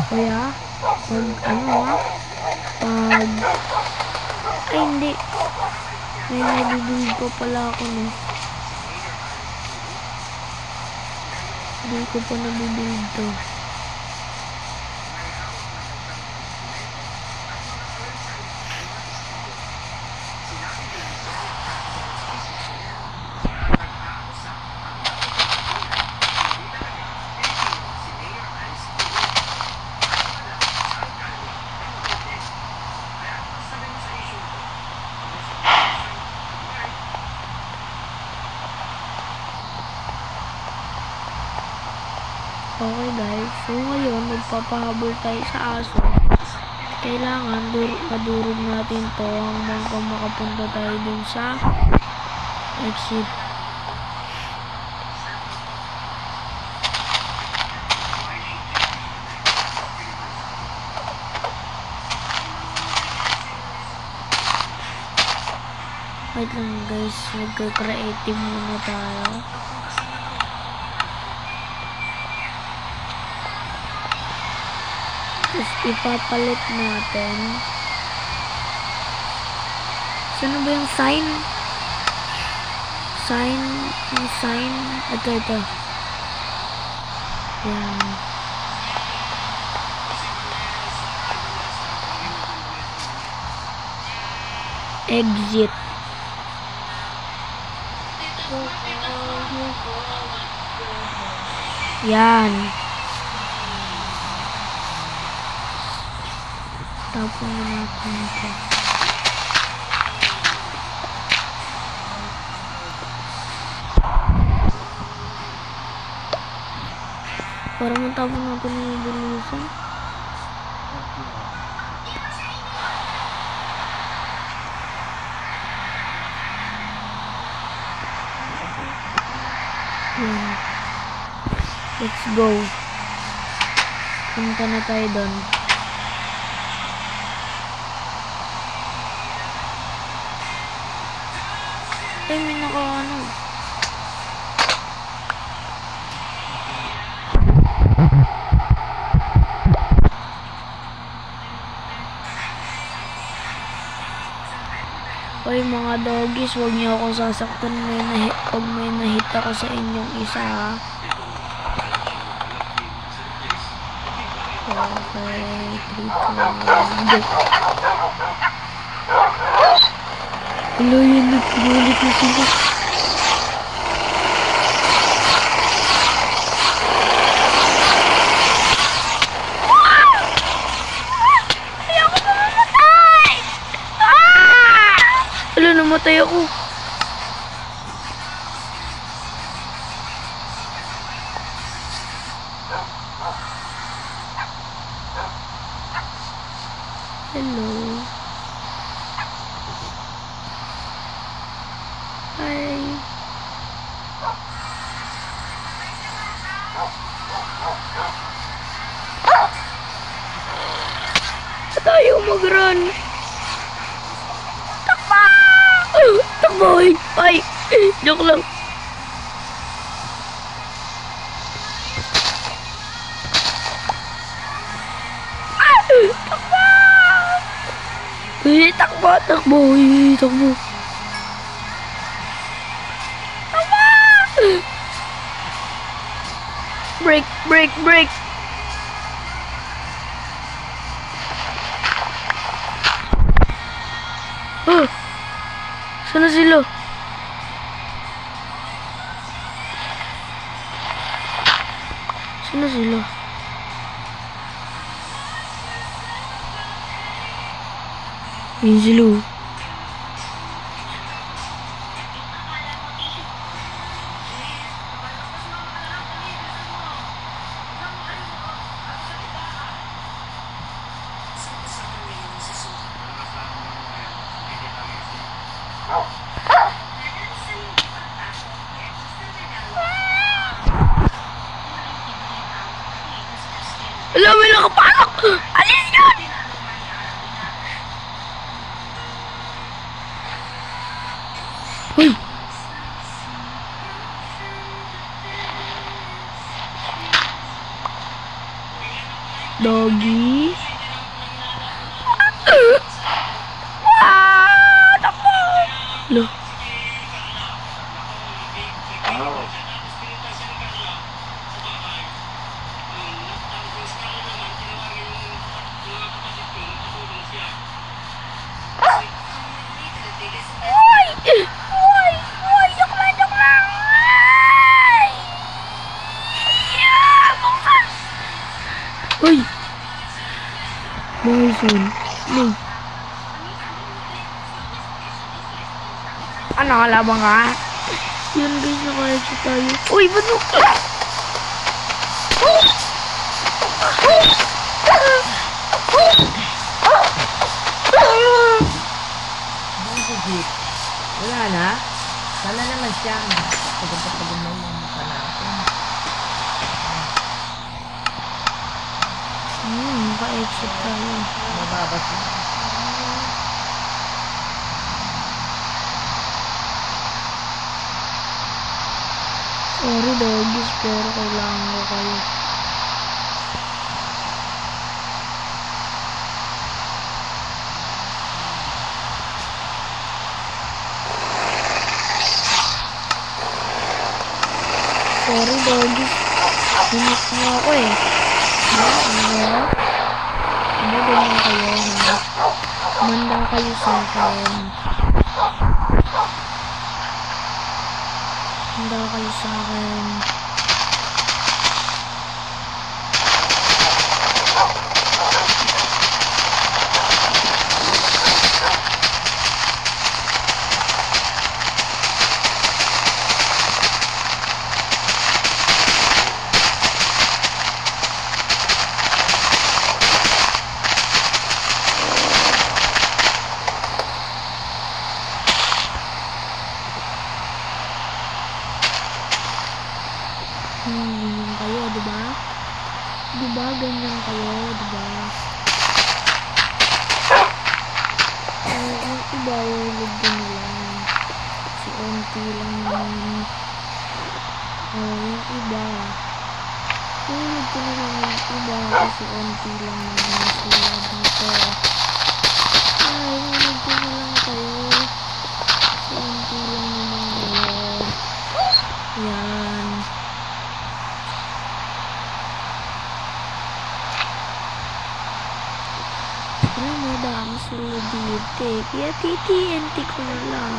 Kaya, pag, ay hindi, may nadidinig pa pala ako no. Hindi ko pa nabibinig to. Okay guys, so ngayon magpapahabol tayo sa aso. Kailangan madurog natin to hanggang makapunta tayo dun sa exit. Wait lang guys, magka-creative muna tayo. Tapos ipapalit natin. Saan ba yung sign? Sign. Ito. Yan. Exit. Yan. Tapon na natin ito. Para matapon natin yung bilisan. Yan. Let's go. Punta na tayo doon. Ay, may naka-ano. Oy mga doggies, huwag niyo ako sasaktan pag may nahit ako sa inyong isa ha. Okay, 3, 2, 1, go. Hello, yun, nagpulit na sila. Ayoko mamatay! Hello, namatay ako. Hello. Hi. Tayo mag-run. Takbo! Takbo! Ay! Joke lang. Takbo! Takbo! Takbo! Takbo! Break! Oh! Sana sila? Sana sila? Yun sila. Alam mo, nakapalok! Alis yun! Uy! Doggy. Takbo! Lo. Joke lang. Ay! Uy! Bison. No. Ano, labang ka? Yun guys, naka-headshot tayo. Uy, ba't mo? Wala na? Sana naman siya. Pagod na yung mukha natin. Naka-headshot tayo. Mababas na. Sorry doggies, pero kailangan ko kayo. Sorry doggies. Hinis mo ako eh. Ano? Ano ganyan kayo ha? Manda kayo sa akin. Manda kayo sa akin. Ganyan kayo, diba? Diba ganyan kayo, diba? Yung iba, hulog ko lang. Si Onti lang naman. Yung iba. Hulog ko na lang yung iba. Kasi Onti lang naman sila dito. Hulog ko na lang kayo. Si Onti lang naman kayo. Yan. Madami sila dito eh. Kaya TTNT ko na lang.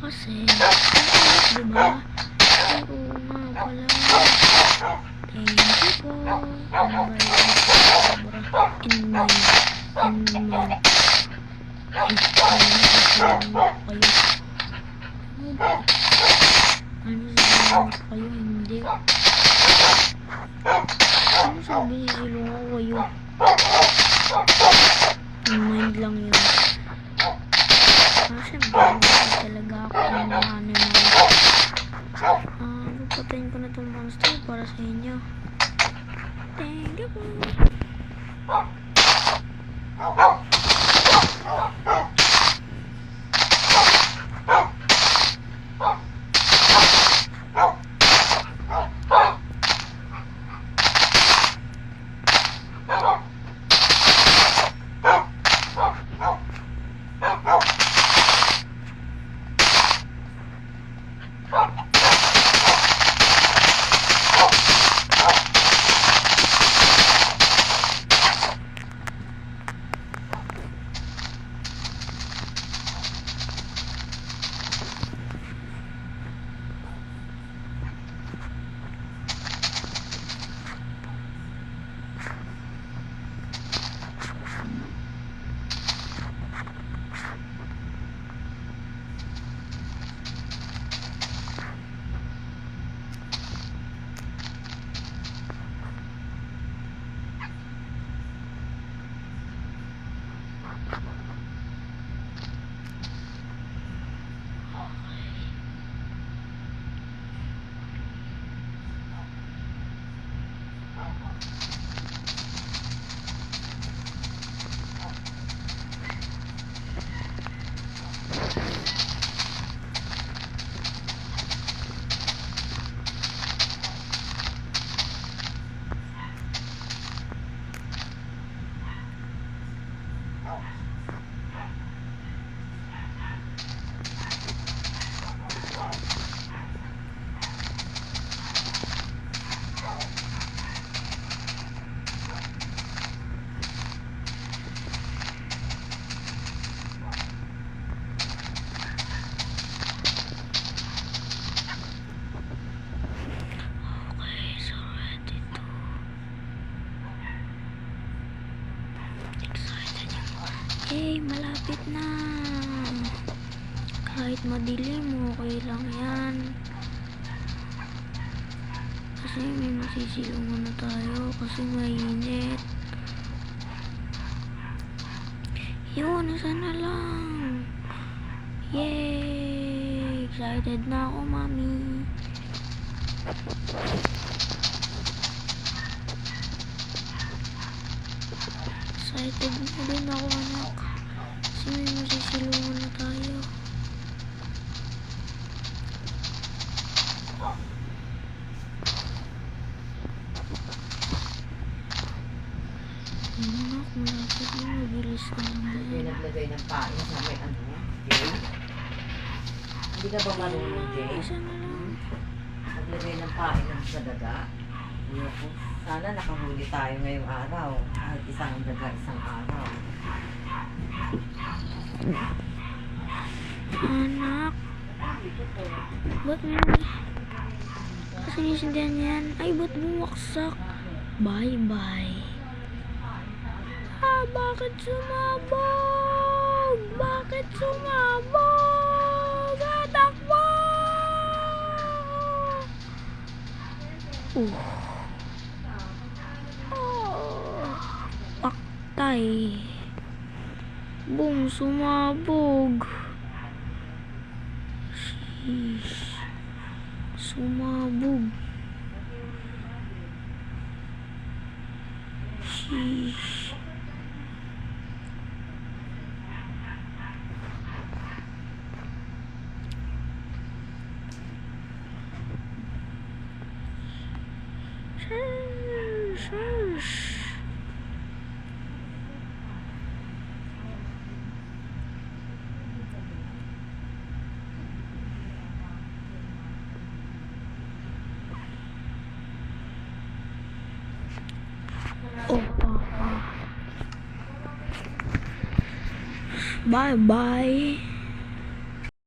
Kasi, diba? Ay, oo nga pala. ko. Kayo, hindi. Ano sabi sisilong ako kayo? Mind lang yun. Siyempre, hindi talaga ako yung mga ano na. Pagpatayin ko na itong monster para sa inyo. Thank you po. Hey, malapit na. Kahit madilim, okay lang yan. Kasi may masisilungan na tayo kasi mainit. Yun, isa na lang. Yay! Excited na ako, mami. Excited na din ako, anak. Kasi may masisilungan na tayo. Anak, malapit na. Mabilis ka naman. Hindi naglagay ng pain sa may ano, Jay? Hindi ka ba marunong, Jay? Isa na lang. Naglagay ng pain sa daga? Ayoko. Sana nakahuli tayo ngayong araw. Kahit isang daga, isang araw. Anak. Ba't mo? Kasi nisindihan yan. Ay, ba't bumaksak? Bye-bye. Bakit sumabog? Bakit sumabog? Atakbo! Paktay. Boom, sumabog. Sheesh. Sumabog. Sheesh. Oh, Papa. Bye-bye.